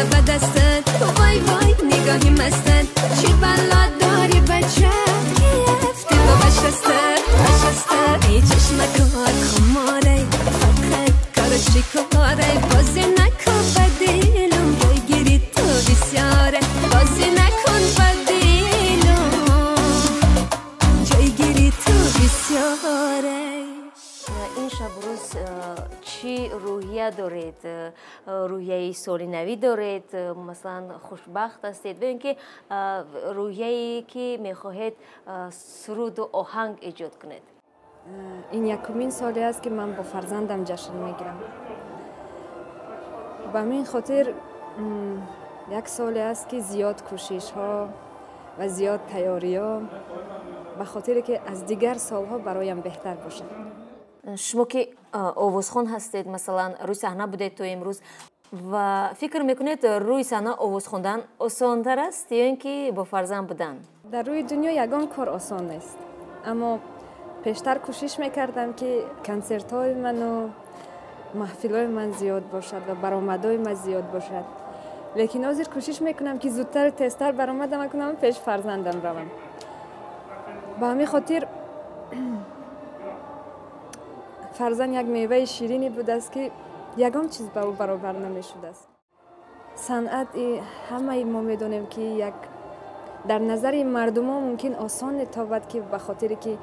به دستت وای وای نگاهی مستت چی بلا داری بچه گرفتی با بشسته ای چشم کار خماره فقط کار شکاره بازی نکن با دیلم جای گیری تو بسیاره بازی نکن با دیلم جای گیری تو بسیاره. این شب روز چی روحیه دارید؟ روحیه سالینوی دارید؟ مثلا خوشبخت هستید؟ به اینکه روحیه‌ای که میخواهید سرود و آهنگ ایجاد کنید. این یکمین سالی است که من با فرزندم جشن میگیرم. به این خاطر یک سالی است که زیاد کوشش ها و زیاد تیاری ها به خاطر که از دیگر سالها برایم بهتر باشد. شما که آوازخوان هستید، مثلا روی صحنه بودید تو امروز و فکر میکنید روی صحنه آواز خواندن آسان‌تر است یا اینکه با فرزند بودن؟ در روی دنیا یگان کار آسان نیست، اما پیشتر کوشش میکردم که کنسرت های من و محفل های من زیاد باشد و برآمدهای من زیاد باشد، لیکن حاضر کوشش میکنم که زودتر تستر برآمدم کنم پیش فرزندم روم. با همین خاطر فرزند یک میوه شیرینی بود است که یگان چیز به او برابر نمیشد است. صنعت همه ما میدونیم که یک در نظر مردم ها ممکن آسان تابد که به خاطر که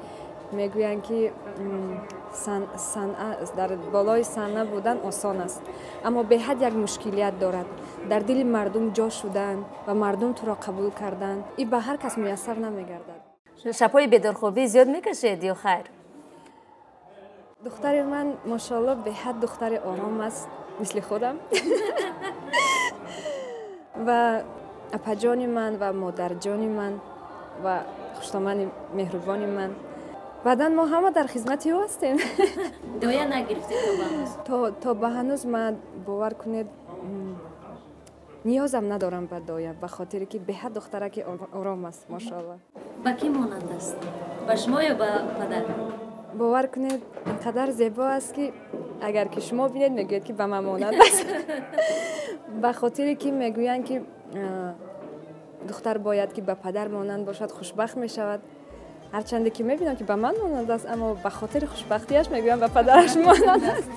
میگویند که در بالای صحنه بودن آسان است، اما به حد یک مشکلیت دارد. در دل مردم جا شدن و مردم تو را قبول کردن این به هر کس میسر نمیگردد. شب‌های بیدارخوابی زیاد میکشید یا خیر؟ دختر من ماشاءالله به حد دختر آرام است، مثل خودم. و اپا جان من و مادر جان من و خوشتامن مهربان من، بعدن ما همه در خدمت او هستیم. دایه نگرفتید تا به هنوز من باور کنید نیازم ندارم به دایه، به خاطر که به حد دختره که آرام است ماشاءالله. با کی مانند است؟ با شما یا با پدر؟ باور کنید اینقدر زیبا است که اگر که شما بینید میگوید که به من مانند است. به خاطر که میگویند که دختر باید که به پدر مانند باشد خوشبخت می شود. هرچند که میبینم که به من مانند است، اما به خاطر خوشبختیش میگویم به پدرش مانند است.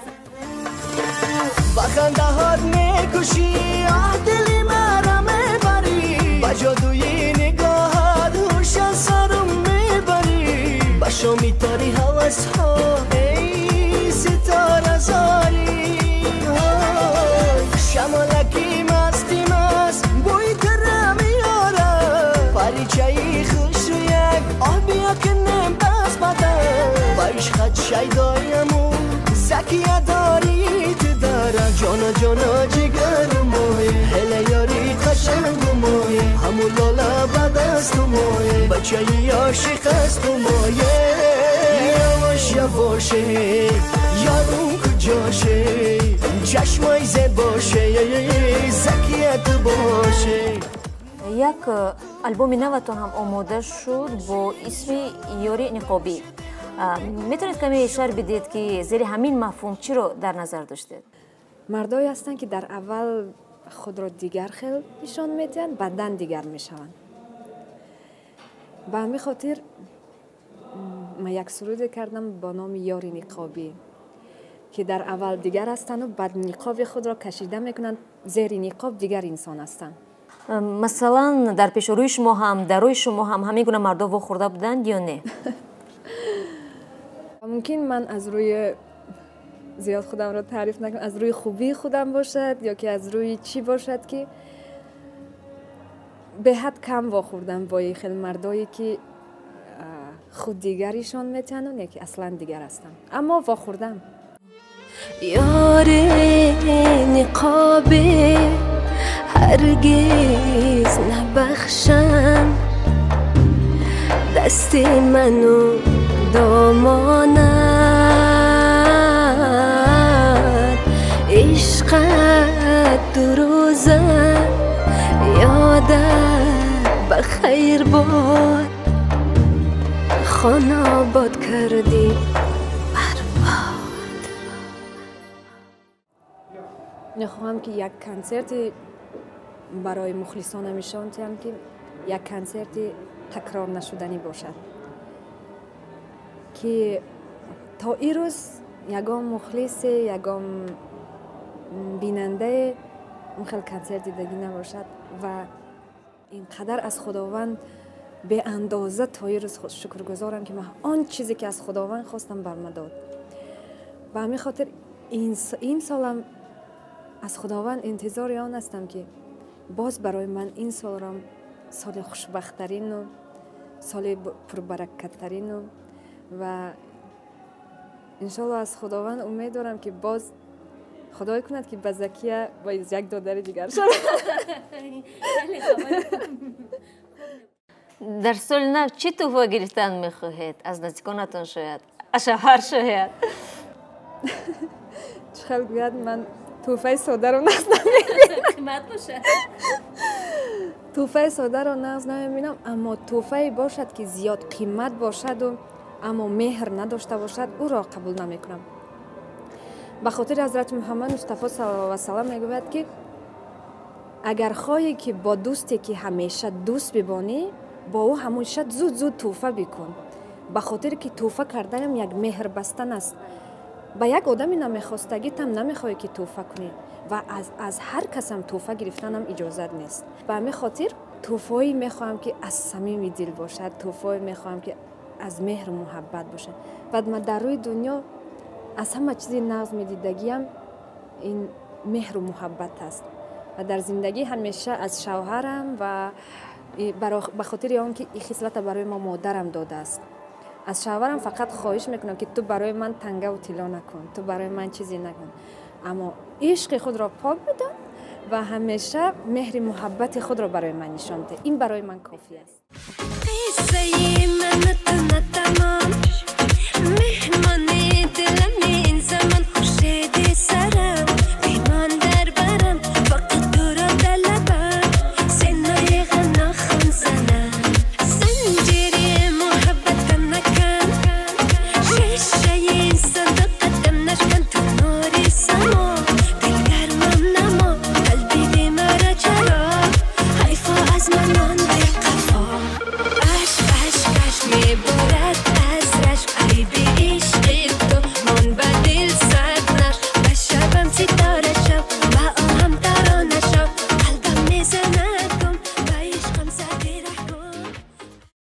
با خنده هات میکشی دل مرا میبری، با جادوی نگاهات هوش سرم میبری، با شو میتاری حواس ها ای ستاره زاری، شمالکی مستی مست بوی تر میاره، پریچهی خوش رو یک آبیا کنم بس بدن، با عشقت شیدایمو زکیه داری داره، جانا جانا جگر موی هله یاری قشنگ موی، همون لالا بد است موی بچه عاشق است موی، یواش یواشه یارون کجاشه، چشمای زد باشه زکیت باشه. یک البوم نوتون هم آماده شد با اسم یاری نقابی. میتونید کمی اشاره بدید که زیر همین مفهوم چی رو در نظر داشتید؟ مردایی هستند که در اول خود را دیگر خیل نشان میدهند، بعدن دیگر میشوند. به همین خاطر من یک سرود کردم با نام یاری نقابی که در اول دیگر هستند و بعد نقاب خود را کشیده میکنند، زیر نقاب دیگر انسان هستند. مثلا در پیش روی شما هم در روی شما هم همین گونه مردا واخورده بودند یا نه؟ ممکن من از روی زیاد خودم را تعریف نکنم، از روی خوبی خودم باشد یا که از روی چی باشد که به حد کم واخوردم با این خیلی مردایی که خود دیگریشان میتونن که اصلا دیگر هستم، اما واخوردم. یاری نقابی هرگز نبخشم، دست منو دامانت، عشقت دو روزه یادت بخیر باد، خانه آباد کردی میخواهم که یک کنسرت برای مخلصانم نشان دهم که یک کنسرت تکرار نشدنی باشد که تا این روز یگام مخلص یگام بیننده اون خیلی کنسرت دیدگی نباشد و اینقدر از خداوند به اندازه تا این روز شکرگزارم که من آن چیزی که از خداوند خواستم برم داد. به همین خاطر این سالم از خداوند انتظار آن هستم که باز برای من این سال را سال خوشبخت‌ترین و سال پربرکت‌ترین و انشالله از خداوند امید دارم که باز خدای کند که به زکیه با یک دادر دیگر شد. در سال نو چی تحفه گرفتن میخواهید؟ از نزدیکانتان شاید؟ از شوهر شاید؟ چخیل گوید من تحفه ساده رو نقض نمیبینم. قیمت باشه. تحفه ساده رو نقض نمیبینم، اما تحفه باشد که زیاد قیمت باشد و اما مهر نداشته باشد او را قبول نمیکنم. به خاطر حضرت محمد مصطفی صلی الله علیه و سلم میگوید که اگر خواهی که با دوستی که همیشه دوست ببانی با او همیشه زود تحفه بکن، به خاطر که تحفه کردن یک مهر بستن است. با یک آدمی نمیخواستگی تم نمیخوای که تحفه کنی و از هر کسم تحفه گرفتنم اجازت نیست. به همین خاطر تحفه‌ای میخوام که از صمیم دل باشد، تحفه‌ای میخوام که از مهر و محبت باشه. بعد من در روی دنیا از همه چیزی نقض میدیدگیم این مهر و محبت است و در زندگی همیشه از شوهرم و به خاطر آن که این خصلت برای ما مادرم داده است، از شوهرم فقط خواهش میکنم که تو برای من تنگه و طلا نکن، تو برای من چیزی نکن، اما عشق خود را پاک بدم و همیشه مهر محبت خود را برای من نشان ده. این برای من کافی است.